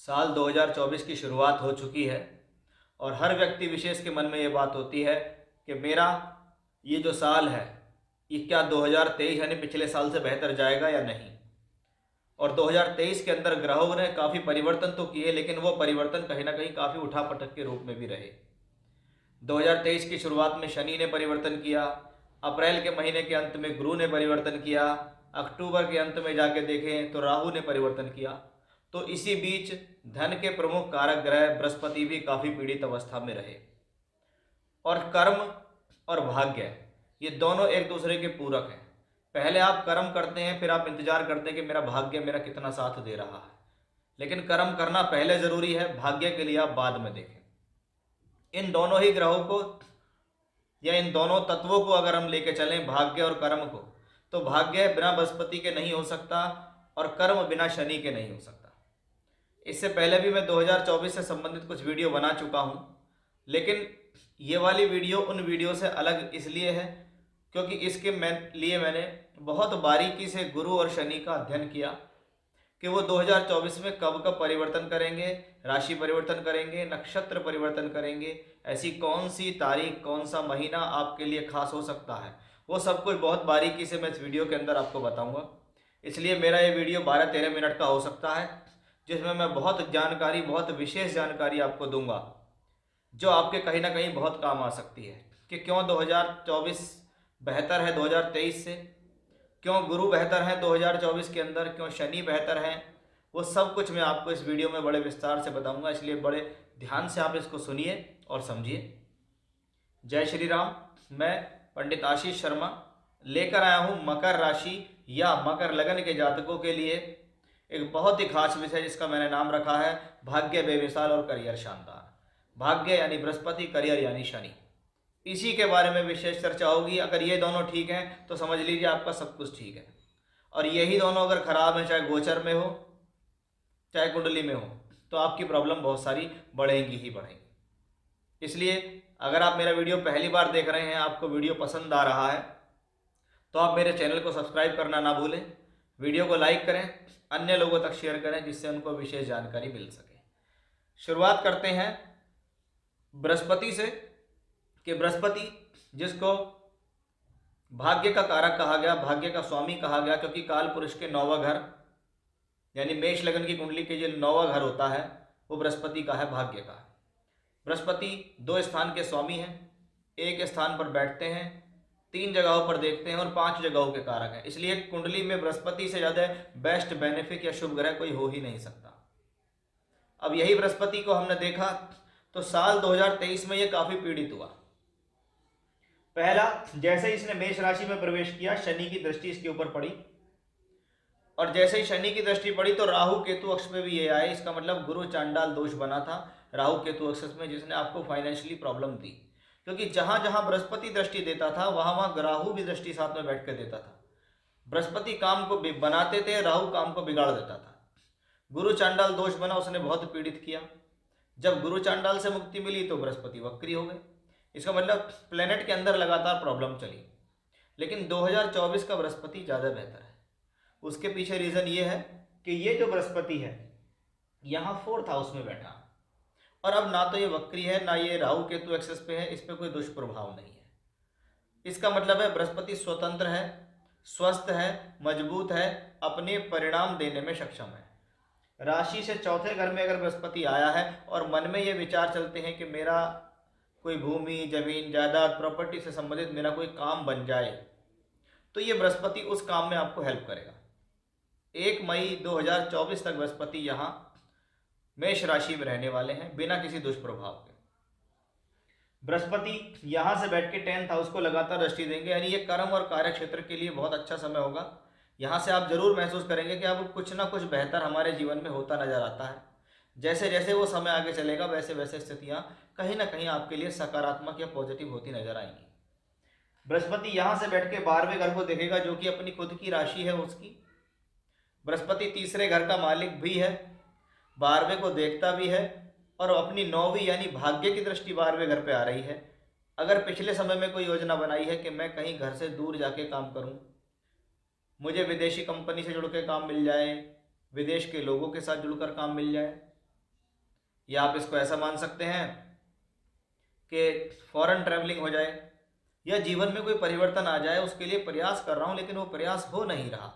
साल 2024 की शुरुआत हो चुकी है और हर व्यक्ति विशेष के मन में ये बात होती है कि मेरा ये जो साल है ये क्या 2023 यानी पिछले साल से बेहतर जाएगा या नहीं। और 2023 के अंदर ग्रहों ने काफ़ी परिवर्तन तो किए, लेकिन वो परिवर्तन कहीं ना कहीं काफ़ी उठापटक के रूप में भी रहे। 2023 की शुरुआत में शनि ने परिवर्तन किया, अप्रैल के महीने के अंत में गुरु ने परिवर्तन किया, अक्टूबर के अंत में जाके देखें तो राहु ने परिवर्तन किया। तो इसी बीच धन के प्रमुख कारक ग्रह बृहस्पति भी काफ़ी पीड़ित अवस्था में रहे। और कर्म और भाग्य ये दोनों एक दूसरे के पूरक हैं। पहले आप कर्म करते हैं, फिर आप इंतजार करते हैं कि मेरा भाग्य मेरा कितना साथ दे रहा है, लेकिन कर्म करना पहले ज़रूरी है, भाग्य के लिए आप बाद में देखें। इन दोनों ही ग्रहों को या इन दोनों तत्वों को अगर हम लेके चलें, भाग्य और कर्म को, तो भाग्य बिना बृहस्पति के नहीं हो सकता और कर्म बिना शनि के नहीं हो सकता। इससे पहले भी मैं 2024 से संबंधित कुछ वीडियो बना चुका हूँ, लेकिन ये वाली वीडियो उन वीडियो से अलग इसलिए है क्योंकि इसके लिए मैंने बहुत बारीकी से गुरु और शनि का अध्ययन किया कि वो 2024 में कब कब परिवर्तन करेंगे, राशि परिवर्तन करेंगे, नक्षत्र परिवर्तन करेंगे, ऐसी कौन सी तारीख, कौन सा महीना आपके लिए खास हो सकता है, वो सब कुछ बहुत बारीकी से मैं इस वीडियो के अंदर आपको बताऊंगा। इसलिए मेरा ये वीडियो 12-13 मिनट का हो सकता है, जिसमें मैं बहुत जानकारी, बहुत विशेष जानकारी आपको दूंगा जो आपके कहीं ना कहीं बहुत काम आ सकती है कि क्यों 2024 बेहतर है 2023 से, क्यों गुरु बेहतर है 2024 के अंदर, क्यों शनि बेहतर है। वो सब कुछ मैं आपको इस वीडियो में बड़े विस्तार से बताऊंगा, इसलिए बड़े ध्यान से आप इसको सुनिए और समझिए। जय श्री राम। मैं पंडित आशीष शर्मा लेकर आया हूँ मकर राशि या मकर लगन के जातकों के लिए एक बहुत ही खास विषय जिसका मैंने नाम रखा है भाग्य बेमिसाल और करियर शानदार। भाग्य यानी बृहस्पति, करियर यानी शनि, इसी के बारे में विशेष चर्चा होगी। अगर ये दोनों ठीक हैं तो समझ लीजिए आपका सब कुछ ठीक है, और यही दोनों अगर खराब हैं, चाहे गोचर में हो चाहे कुंडली में हो, तो आपकी प्रॉब्लम बहुत सारी बढ़ेंगी ही बढ़ेंगी। इसलिए अगर आप मेरा वीडियो पहली बार देख रहे हैं, आपको वीडियो पसंद आ रहा है, तो आप मेरे चैनल को सब्सक्राइब करना ना भूलें, वीडियो को लाइक करें, अन्य लोगों तक शेयर करें जिससे उनको विशेष जानकारी मिल सके। शुरुआत करते हैं बृहस्पति से कि बृहस्पति जिसको भाग्य का कारक कहा गया, भाग्य का स्वामी कहा गया, क्योंकि काल पुरुष के 9वां घर यानी मेष लगन की कुंडली के जो 9वां घर होता है वो बृहस्पति का है, भाग्य का है। बृहस्पति 2 स्थान के स्वामी हैं, एक स्थान पर बैठते हैं, 3 जगहों पर देखते हैं और 5 जगहों के कारक हैं। इसलिए कुंडली में बृहस्पति से ज़्यादा बेस्ट बेनिफिक या शुभ ग्रह कोई हो ही नहीं सकता। अब यही बृहस्पति को हमने देखा तो साल 2023 में ये काफ़ी पीड़ित हुआ। पहला, जैसे ही इसने मेष राशि में प्रवेश किया, शनि की दृष्टि इसके ऊपर पड़ी, और जैसे ही शनि की दृष्टि पड़ी तो राहु केतु अक्ष में भी ये आए। इसका मतलब गुरु चांडाल दोष बना था राहु केतु अक्ष में, जिसने आपको फाइनेंशियली प्रॉब्लम दी, क्योंकि जहां जहां बृहस्पति दृष्टि देता था वहां वहां राहु भी दृष्टि साथ में बैठ कर देता था। बृहस्पति काम को बनाते थे, राहु काम को बिगाड़ देता था। गुरु चांडाल दोष बना, उसने बहुत पीड़ित किया। जब गुरु चांडाल से मुक्ति मिली तो बृहस्पति वक्री हो गए। इसका मतलब प्लेनेट के अंदर लगातार प्रॉब्लम चली, लेकिन 2024 का बृहस्पति ज़्यादा बेहतर है। उसके पीछे रीज़न ये है कि ये जो बृहस्पति है यहाँ 4th हाउस में बैठा, और अब ना तो ये वक्री है ना ये राहु केतु एक्सेस पे है, इस पर कोई दुष्प्रभाव नहीं है। इसका मतलब है बृहस्पति स्वतंत्र है, स्वस्थ है, मजबूत है, अपने परिणाम देने में सक्षम है। राशि से 4थे घर में अगर बृहस्पति आया है और मन में ये विचार चलते हैं कि मेरा कोई भूमि, जमीन, जायदाद, प्रॉपर्टी से संबंधित मेरा कोई काम बन जाए, तो ये बृहस्पति उस काम में आपको हेल्प करेगा। 1 मई 2024 तक बृहस्पति यहाँ मेष राशि में रहने वाले हैं बिना किसी दुष्प्रभाव के। बृहस्पति यहाँ से बैठ के 10th हाउस को लगातार दृष्टि देंगे, यानी ये कर्म और कार्य क्षेत्र के लिए बहुत अच्छा समय होगा। यहाँ से आप जरूर महसूस करेंगे कि अब कुछ ना कुछ बेहतर हमारे जीवन में होता नजर आता है। जैसे जैसे वो समय आगे चलेगा वैसे वैसे स्थितियाँ कहीं ना कहीं आपके लिए सकारात्मक या पॉजिटिव होती नजर आएंगी। बृहस्पति यहाँ से बैठ के 12वें घर को देखेगा, जो कि अपनी खुद की राशि है उसकी। बृहस्पति तीसरे घर का मालिक भी है, 12वें को देखता भी है, और अपनी 9वीं यानी भाग्य की दृष्टि 12वें घर पे आ रही है। अगर पिछले समय में कोई योजना बनाई है कि मैं कहीं घर से दूर जाके काम करूं, मुझे विदेशी कंपनी से जुड़ के काम मिल जाए, विदेश के लोगों के साथ जुड़कर काम मिल जाए, या आप इसको ऐसा मान सकते हैं कि फॉरेन ट्रैवलिंग हो जाए, या जीवन में कोई परिवर्तन आ जाए, उसके लिए प्रयास कर रहा हूँ लेकिन वो प्रयास हो नहीं रहा,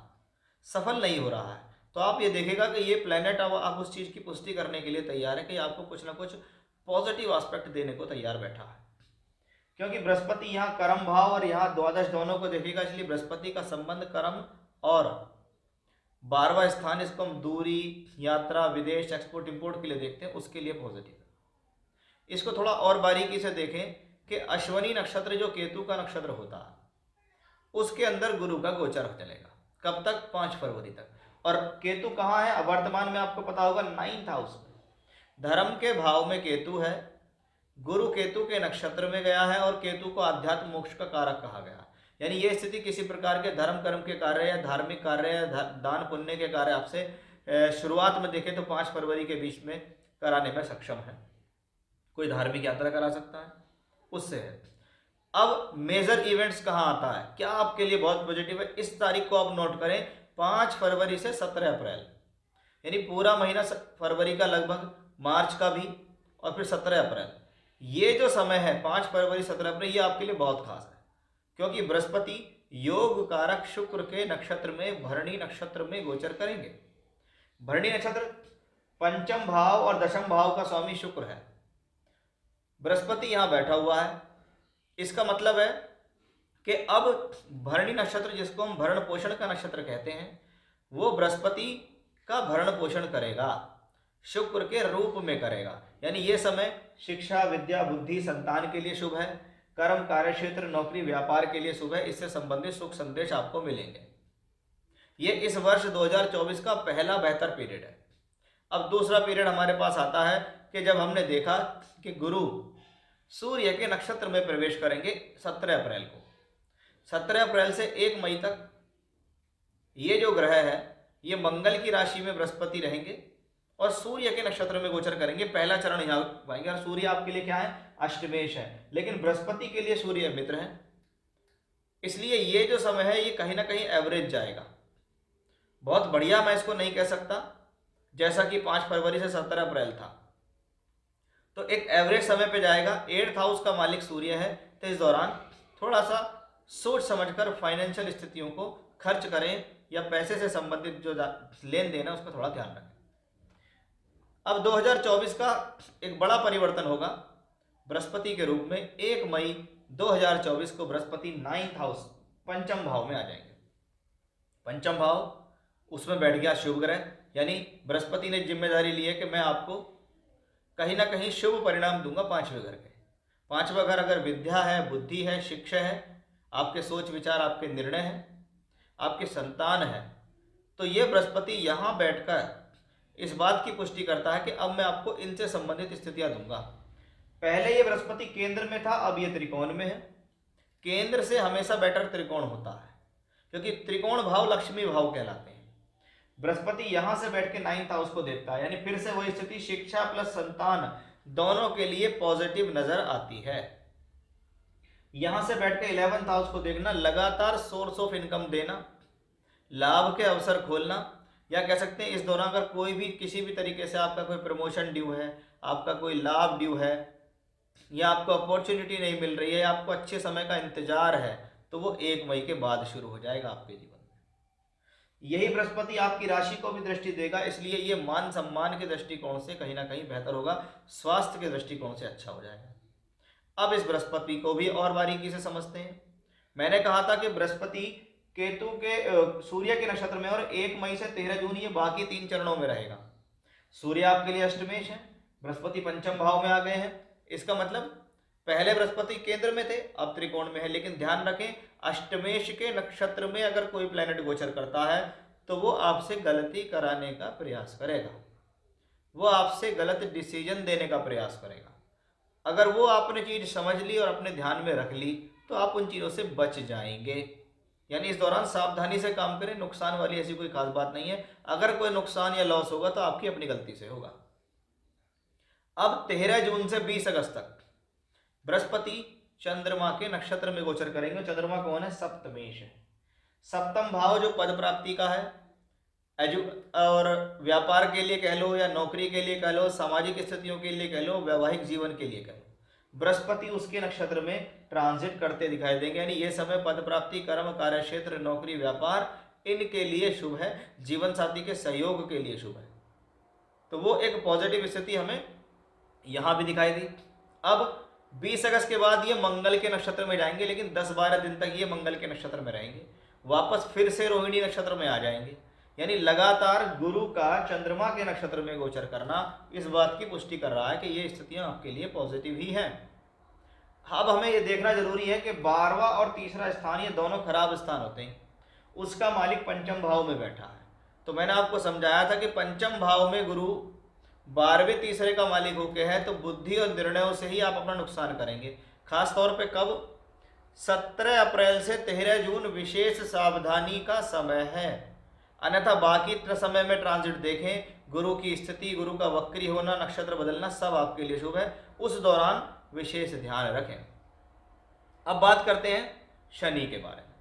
सफल नहीं हो रहा है, तो आप ये देखेगा कि ये प्लेनेट अब आप उस चीज़ की पुष्टि करने के लिए तैयार है कि आपको कुछ ना कुछ पॉजिटिव एस्पेक्ट देने को तैयार बैठा है। क्योंकि बृहस्पति यहाँ कर्म भाव और यहाँ द्वादश दोनों को देखेगा, इसलिए बृहस्पति का संबंध कर्म और 12वां स्थान, इसको हम दूरी, यात्रा, विदेश, एक्सपोर्ट इंपोर्ट के लिए देखते हैं, उसके लिए पॉजिटिव है। इसको थोड़ा और बारीकी से देखें कि अश्वनी नक्षत्र जो केतु का नक्षत्र होता है, उसके अंदर गुरु का गोचर चलेगा। कब तक? 5 फरवरी तक। और केतु कहाँ है? वर्तमान में आपको पता होगा 9th हाउस में, धर्म के भाव में केतु है। गुरु केतु के नक्षत्र में गया है और केतु को आध्यात्म मोक्ष का कारक कहा गया। यानी ये स्थिति किसी प्रकार के धर्म कर्म के कार्य या धार्मिक कार्य या दान पुण्य के कार्य आपसे शुरुआत में देखें तो 5 फरवरी के बीच में कराने में सक्षम है। कोई धार्मिक यात्रा करा सकता है, उससे है। अब मेजर इवेंट्स कहाँ आता है, क्या आपके लिए बहुत पॉजिटिव है, इस तारीख को आप नोट करें, 5 फरवरी से 17 अप्रैल, यानी पूरा महीना फरवरी का, लगभग मार्च का भी, और फिर 17 अप्रैल, ये जो समय है 5 फरवरी 17 अप्रैल, ये आपके लिए बहुत खास है। क्योंकि बृहस्पति योग कारक शुक्र के नक्षत्र में, भरणी नक्षत्र में गोचर करेंगे। भरणी नक्षत्र पंचम भाव और दशम भाव का स्वामी शुक्र है। बृहस्पति यहां बैठा हुआ है, इसका मतलब है कि अब भरणी नक्षत्र, जिसको हम भरण पोषण का नक्षत्र कहते हैं, वो बृहस्पति का भरण पोषण करेगा, शुक्र के रूप में करेगा। यानी ये समय शिक्षा, विद्या, बुद्धि, संतान के लिए शुभ है, कर्म, कार्यक्षेत्र, नौकरी, व्यापार के लिए शुभ है। इससे संबंधित सुख संदेश आपको मिलेंगे। ये इस वर्ष 2024 का पहला बेहतर पीरियड है। अब दूसरा पीरियड हमारे पास आता है कि जब हमने देखा कि गुरु सूर्य के नक्षत्र में प्रवेश करेंगे 17 अप्रैल को। 17 अप्रैल से 1 मई तक ये जो ग्रह है, ये मंगल की राशि में बृहस्पति रहेंगे और सूर्य के नक्षत्र में गोचर करेंगे। पहला चरण यहाँ पाएंगे। और सूर्य आपके लिए क्या है? अष्टमेश है, लेकिन बृहस्पति के लिए सूर्य मित्र है। इसलिए ये जो समय है ये कहीं ना कहीं एवरेज जाएगा। बहुत बढ़िया मैं इसको नहीं कह सकता, जैसा कि 5 फरवरी से 17 अप्रैल था, तो एक एवरेज समय पे जाएगा। 8th हाउस का मालिक सूर्य है, तो इस दौरान थोड़ा सा सोच समझकर फाइनेंशियल स्थितियों को खर्च करें, या पैसे से संबंधित जो लेन देन है उसका थोड़ा ध्यान रखें। अब 2024 का एक बड़ा परिवर्तन होगा बृहस्पति के रूप में। 1 मई 2024 को बृहस्पति 9th हाउस, पंचम भाव में आ जाएंगे। पंचम भाव, उसमें बैठ गया शुभ ग्रह, यानी बृहस्पति ने जिम्मेदारी ली है कि मैं आपको कहीं ना कहीं शुभ परिणाम दूंगा 5वें घर के। 5वां घर अगर विद्या है, बुद्धि है, शिक्षा है, आपके सोच विचार, आपके निर्णय हैं, आपके संतान है, तो ये बृहस्पति यहाँ बैठकर इस बात की पुष्टि करता है कि अब मैं आपको इनसे संबंधित स्थितियां दूंगा। पहले ये बृहस्पति केंद्र में था, अब ये त्रिकोण में है। केंद्र से हमेशा बेटर त्रिकोण होता है, क्योंकि त्रिकोण भाव लक्ष्मी भाव कहलाते हैं। बृहस्पति यहां से बैठ के 9th हाउस को देखता है, यानी फिर से वही स्थिति, शिक्षा प्लस संतान दोनों के लिए पॉजिटिव नजर आती है। यहां से बैठ के 11th हाउस को देखना, लगातार सोर्स ऑफ इनकम देना, लाभ के अवसर खोलना, या कह सकते हैं इस दौरान अगर कोई भी किसी भी तरीके से आपका कोई प्रमोशन ड्यू है, आपका कोई लाभ ड्यू है, या आपको अपॉर्चुनिटी नहीं मिल रही है, या आपको अच्छे समय का इंतजार है, तो वो 1 मई के बाद शुरू हो जाएगा आपके जीवन में। यही बृहस्पति आपकी राशि को भी दृष्टि देगा, इसलिए ये मान सम्मान के दृष्टिकोण से कहीं ना कहीं बेहतर होगा, स्वास्थ्य के दृष्टिकोण से अच्छा हो जाएगा। अब इस बृहस्पति को भी और बारीकी से समझते हैं। मैंने कहा था कि बृहस्पति केतु के सूर्य के नक्षत्र में, और 1 मई से 13 जून ये बाकी 3 चरणों में रहेगा। सूर्य आपके लिए अष्टमेश है, बृहस्पति पंचम भाव में आ गए हैं। इसका मतलब पहले बृहस्पति केंद्र में थे, अब त्रिकोण में है। लेकिन ध्यान रखें, अष्टमेश के नक्षत्र में अगर कोई प्लेनेट गोचर करता है तो वो आपसे गलती कराने का प्रयास करेगा, वो आपसे गलत डिसीजन देने का प्रयास करेगा। अगर वो आपने चीज समझ ली और अपने ध्यान में रख ली तो आप उन चीज़ों से बच जाएंगे। यानी इस दौरान सावधानी से काम करें, नुकसान वाली ऐसी कोई खास बात नहीं है। अगर कोई नुकसान या लॉस होगा तो आपकी अपनी गलती से होगा। अब 13 जून से 20 अगस्त तक बृहस्पति चंद्रमा के नक्षत्र में गोचर करेंगे। चंद्रमा कौन है? सप्तमेश है। सप्तम भाव जो पद प्राप्ति का है, एजु और व्यापार के लिए कह लो या नौकरी के लिए कह लो, सामाजिक स्थितियों के लिए कह लो, वैवाहिक जीवन के लिए कह लो, बृहस्पति उसके नक्षत्र में ट्रांजिट करते दिखाई देंगे। यानी ये समय पद प्राप्ति, कर्म, कार्य क्षेत्र, नौकरी, व्यापार इनके लिए शुभ है, जीवन साथी के सहयोग के लिए शुभ है। तो वो एक पॉजिटिव स्थिति हमें यहाँ भी दिखाई दी। अब 20 अगस्त के बाद ये मंगल के नक्षत्र में जाएंगे, लेकिन 10-12 दिन तक ये मंगल के नक्षत्र में रहेंगे, वापस फिर से रोहिणी नक्षत्र में आ जाएंगे। यानी लगातार गुरु का चंद्रमा के नक्षत्र में गोचर करना इस बात की पुष्टि कर रहा है कि ये स्थितियां आपके लिए पॉजिटिव ही हैं। अब हमें ये देखना जरूरी है कि 12वां और तीसरा स्थान ये दोनों खराब स्थान होते हैं, उसका मालिक पंचम भाव में बैठा है। तो मैंने आपको समझाया था कि पंचम भाव में गुरु 12वें तीसरे का मालिक होके है, तो बुद्धि और निर्णयों से ही आप अपना नुकसान करेंगे। खास तौर पे कब? 17 अप्रैल से 13 जून विशेष सावधानी का समय है, अन्यथा बाकी समय में ट्रांजिट देखें, गुरु की स्थिति, गुरु का वक्री होना, नक्षत्र बदलना सब आपके लिए शुभ है। उस दौरान विशेष ध्यान रखें। अब बात करते हैं शनि के बारे में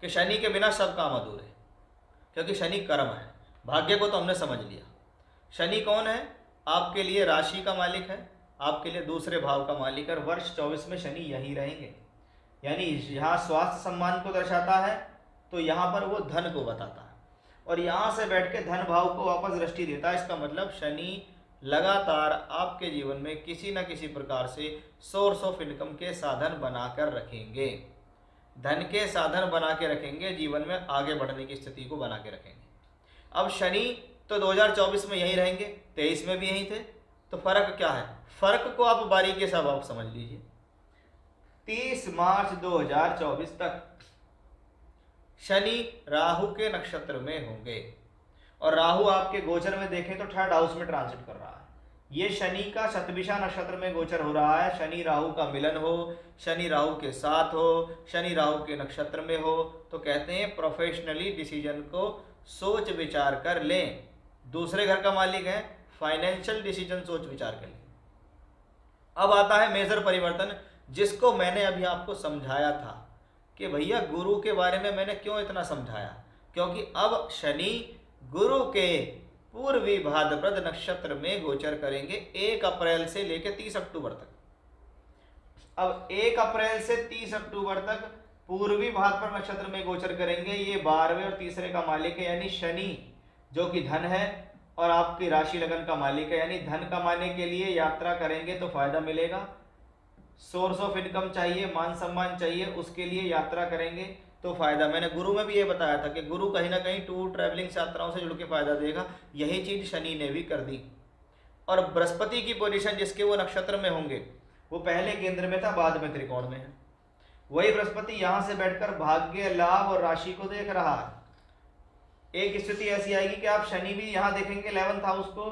कि शनि के बिना सब काम अधूरे, क्योंकि शनि कर्म है। भाग्य को तो हमने समझ लिया। शनि कौन है? आपके लिए राशि का मालिक है, आपके लिए दूसरे भाव का मालिक है। वर्ष 24 में शनि यहीं रहेंगे। यानी यहाँ स्वास्थ्य सम्मान को दर्शाता है, तो यहाँ पर वो धन को बताता है, और यहाँ से बैठ के धन भाव को वापस दृष्टि देता है। इसका मतलब शनि लगातार आपके जीवन में किसी न किसी प्रकार से सोर्स ऑफ इनकम के साधन बनाकर रखेंगे, धन के साधन बना के रखेंगे, जीवन में आगे बढ़ने की स्थिति को बना के रखेंगे। अब शनि तो 2024 में यहीं रहेंगे, 23 में भी यहीं थे, तो फर्क क्या है? फर्क को आप बारीकी के साथ आप समझ लीजिए। 30 मार्च 2024 तक शनि राहु के नक्षत्र में होंगे, और राहु आपके गोचर में देखें तो 3rd हाउस में ट्रांजिट कर रहा है। ये शनि का शतभिषा नक्षत्र में गोचर हो रहा है। शनि राहु का मिलन हो, शनि राहु के साथ हो, शनि राहु के नक्षत्र में हो, तो कहते हैं प्रोफेशनली डिसीजन को सोच विचार कर लें। दूसरे घर का मालिक है, फाइनेंशियल डिसीजन सोच विचार कर लें। अब आता है मेजर परिवर्तन, जिसको मैंने अभी आपको समझाया था कि भैया गुरु के बारे में मैंने क्यों इतना समझाया, क्योंकि अब शनि गुरु के पूर्वी भाद्रपद नक्षत्र में गोचर करेंगे 1 अप्रैल से लेकर 30 अक्टूबर तक। अब 1 अप्रैल से 30 अक्टूबर तक पूर्वी भाद्रपद नक्षत्र में गोचर करेंगे। ये 12वें और तीसरे का मालिक है, यानी शनि जो कि धन है और आपकी राशि लगन का मालिक है। यानी धन कमाने के लिए यात्रा करेंगे तो फायदा मिलेगा, सोर्स ऑफ इनकम चाहिए, मान सम्मान चाहिए, उसके लिए यात्रा करेंगे तो फायदा। मैंने गुरु में भी ये बताया था कि गुरु कहीं ना कहीं टूर ट्रैवलिंग यात्राओं से जुड़ के फायदा देगा। यही चीज शनि ने भी कर दी। और बृहस्पति की पोजीशन जिसके वो नक्षत्र में होंगे, वो पहले केंद्र में था, बाद में त्रिकोण में है। वही बृहस्पति यहां से बैठकर भाग्य, लाभ और राशि को देख रहा है। एक स्थिति ऐसी आएगी कि आप शनि भी यहाँ देखेंगे 11th हाउस को,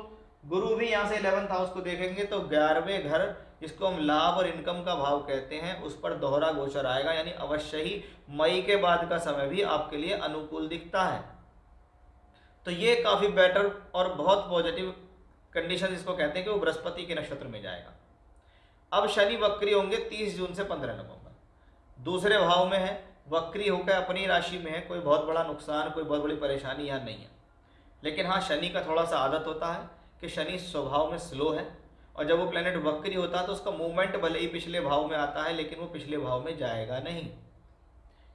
गुरु भी यहाँ से 11th हाउस को देखेंगे, तो 11वें घर जिसको हम लाभ और इनकम का भाव कहते हैं, उस पर दोहरा गोचर आएगा। यानी अवश्य ही मई के बाद का समय भी आपके लिए अनुकूल दिखता है। तो ये काफी बेटर और बहुत पॉजिटिव कंडीशन इसको कहते हैं कि वो बृहस्पति के नक्षत्र में जाएगा। अब शनि वक्री होंगे 30 जून से 15 नवंबर। दूसरे भाव में है, वक्री होकर अपनी राशि में है। कोई बहुत बड़ा नुकसान, कोई बहुत बड़ी परेशानी यहाँ नहीं है। लेकिन हाँ, शनि का थोड़ा सा आदत होता है कि शनि स्वभाव में स्लो है, और जब वो प्लेनेट वक्री होता है तो उसका मूवमेंट भले ही पिछले भाव में आता है, लेकिन वो पिछले भाव में जाएगा नहीं।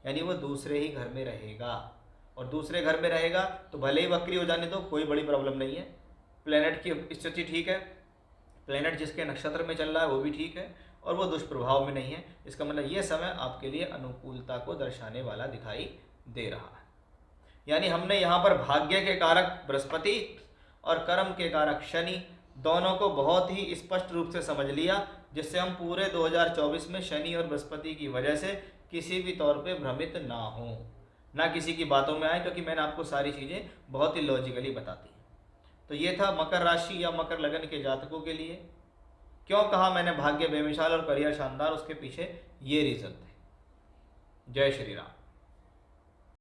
यानी वो दूसरे ही घर में रहेगा, और दूसरे घर में रहेगा तो भले ही वक्री हो जाने दो, कोई बड़ी प्रॉब्लम नहीं है। प्लेनेट की स्थिति ठीक है, प्लेनेट जिसके नक्षत्र में चल रहा है वो भी ठीक है, और वो दुष्प्रभाव में नहीं है। इसका मतलब ये समय आपके लिए अनुकूलता को दर्शाने वाला दिखाई दे रहा है। यानी हमने यहाँ पर भाग्य के कारक बृहस्पति और कर्म के कारक शनि दोनों को बहुत ही स्पष्ट रूप से समझ लिया, जिससे हम पूरे 2024 में शनि और बृहस्पति की वजह से किसी भी तौर पे भ्रमित ना हो, ना किसी की बातों में आए, क्योंकि मैंने आपको सारी चीज़ें बहुत ही लॉजिकली बताती हैं। तो ये था मकर राशि या मकर लगन के जातकों के लिए। क्यों कहा मैंने भाग्य बेमिसाल और करियर शानदार, उसके पीछे ये रीज़न थे। जय श्री राम।